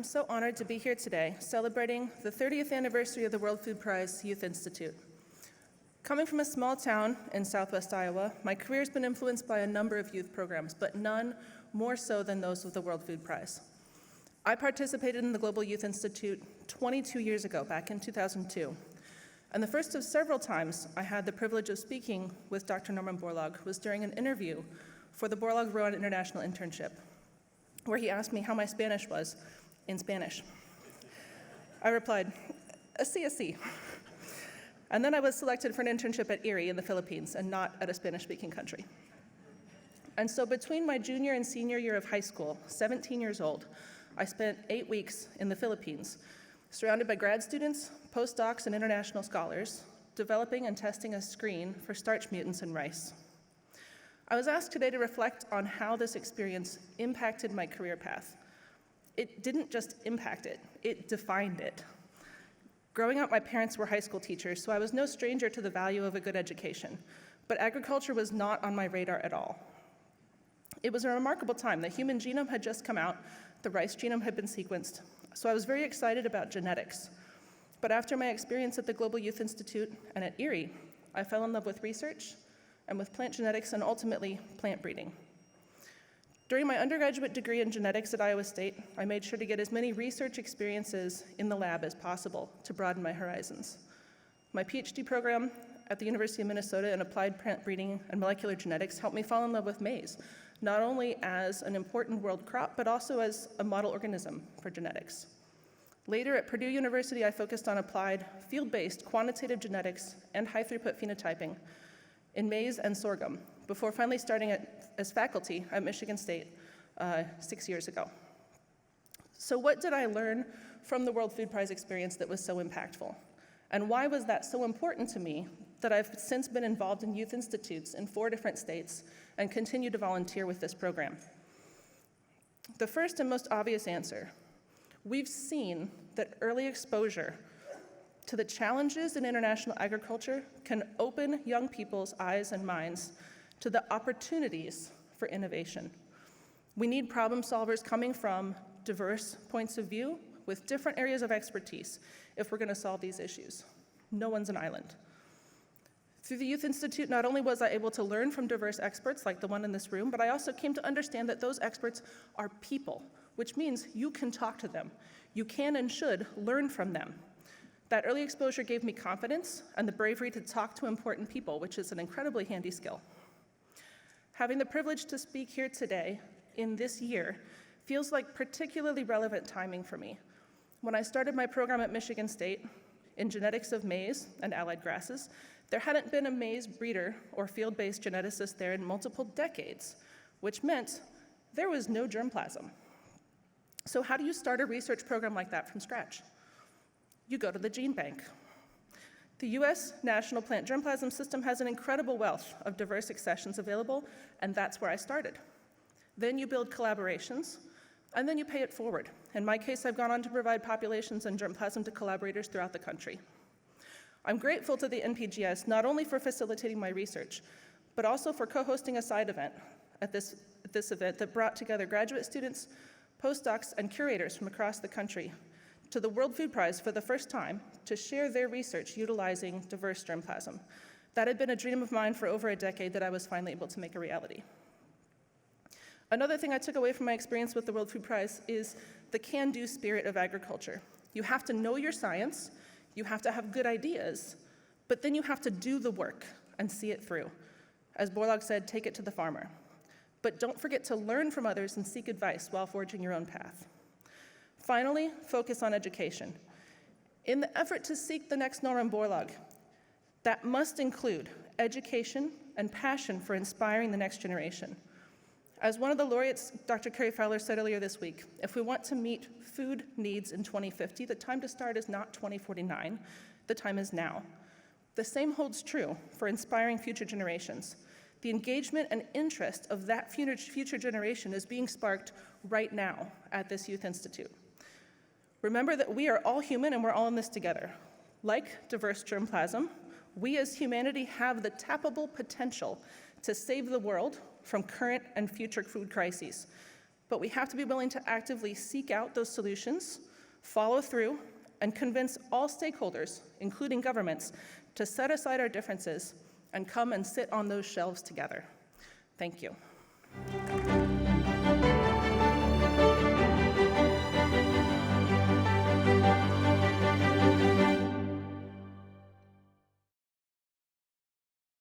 I'm so honored to be here today, celebrating the 30th anniversary of the World Food Prize Youth Institute. Coming from a small town in southwest Iowa, my career has been influenced by a number of youth programs, but none more so than those of the World Food Prize. I participated in the Global Youth Institute 22 years ago, back in 2002. And the first of several times I had the privilege of speaking with Dr. Norman Borlaug was during an interview for the Borlaug Rowan International Internship, where he asked me how my Spanish was in Spanish. I replied, a C. And then I was selected for an internship at Erie in the Philippines and not at a Spanish-speaking country. And so between my junior and senior year of high school, 17 years old, I spent 8 weeks in the Philippines, surrounded by grad students, postdocs, and international scholars, developing and testing a screen for starch mutants in rice. I was asked today to reflect on how this experience impacted my career path. It didn't just impact it, it defined it. Growing up, my parents were high school teachers, so I was no stranger to the value of a good education, but agriculture was not on my radar at all. It was a remarkable time. The human genome had just come out, the rice genome had been sequenced, so I was very excited about genetics. But after my experience at the Global Youth Institute and at Erie, I fell in love with research and with plant genetics and ultimately plant breeding. During my undergraduate degree in genetics at Iowa State, I made sure to get as many research experiences in the lab as possible to broaden my horizons. My PhD program at the University of Minnesota in applied plant breeding and molecular genetics helped me fall in love with maize, not only as an important world crop, but also as a model organism for genetics. Later at Purdue University, I focused on applied field-based quantitative genetics and high-throughput phenotyping in maize and sorghum, before finally starting as faculty at Michigan State 6 years ago. So what did I learn from the World Food Prize experience that was so impactful? And why was that so important to me that I've since been involved in youth institutes in 4 different states and continue to volunteer with this program? The first and most obvious answer, we've seen that early exposure to the challenges in international agriculture can open young people's eyes and minds to the opportunities for innovation. We need problem solvers coming from diverse points of view with different areas of expertise if we're going to solve these issues. No one's an island. Through the Youth Institute, not only was I able to learn from diverse experts like the one in this room, but I also came to understand that those experts are people, which means you can talk to them. You can and should learn from them. That early exposure gave me confidence and the bravery to talk to important people, which is an incredibly handy skill. Having the privilege to speak here today in this year feels like particularly relevant timing for me. When I started my program at Michigan State in genetics of maize and allied grasses, there hadn't been a maize breeder or field-based geneticist there in multiple decades, which meant there was no germplasm. So how do you start a research program like that from scratch? You go to the gene bank. The US National Plant Germplasm System has an incredible wealth of diverse accessions available, and that's where I started. Then you build collaborations, and then you pay it forward. In my case, I've gone on to provide populations and germplasm to collaborators throughout the country. I'm grateful to the NPGS not only for facilitating my research, but also for co-hosting a side event at this event that brought together graduate students, postdocs, and curators from across the country to the World Food Prize for the first time to share their research utilizing diverse germplasm. That had been a dream of mine for over a decade that I was finally able to make a reality. Another thing I took away from my experience with the World Food Prize is the can-do spirit of agriculture. You have to know your science, you have to have good ideas, but then you have to do the work and see it through. As Borlaug said, take it to the farmer. But don't forget to learn from others and seek advice while forging your own path. Finally, focus on education. In the effort to seek the next Norman Borlaug, that must include education and passion for inspiring the next generation. As one of the laureates, Dr. Carrie Fowler, said earlier this week, if we want to meet food needs in 2050, the time to start is not 2049, the time is now. The same holds true for inspiring future generations. The engagement and interest of that future generation is being sparked right now at this Youth Institute. Remember that we are all human and we're all in this together. Like diverse germplasm, we as humanity have the tappable potential to save the world from current and future food crises. But we have to be willing to actively seek out those solutions, follow through, and convince all stakeholders, including governments, to set aside our differences and come and sit on those shelves together. Thank you.